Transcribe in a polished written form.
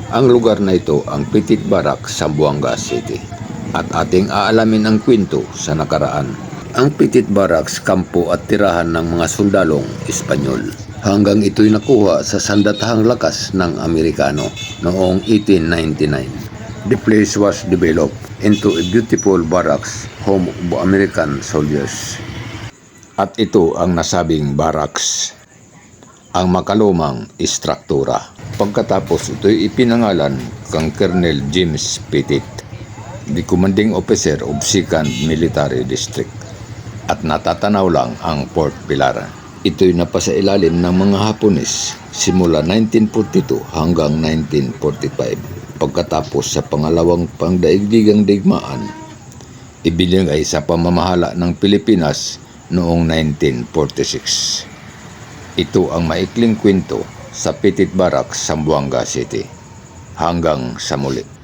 Ang lugar na ito ang Petit Barracks, Zamboanga City. At ating aalamin ang kwento sa nakaraan. Ang Petit Barracks, kampo at tirahan ng mga sundalong Espanyol. Hanggang ito'y nakuha sa sandatahang lakas ng Amerikano noong 1899. The place was developed into a beautiful barracks, home of American soldiers. At ito ang nasabing barracks, ang makalumang istruktura. Pagkatapos ito'y ipinangalan kang Colonel James Petit, the commanding officer of 2nd Military District. At natatanaw lang ang Fort Pilar. Ito'y napasailalim ng mga Hapones simula 1942 hanggang 1945. Pagkatapos sa pangalawang pangdaigdigang digmaan, ibinigay sa pamamahala ng Pilipinas noong 1946. Ito ang maikling kwento sa Petit Barracks, Zamboanga City. Hanggang sa muli.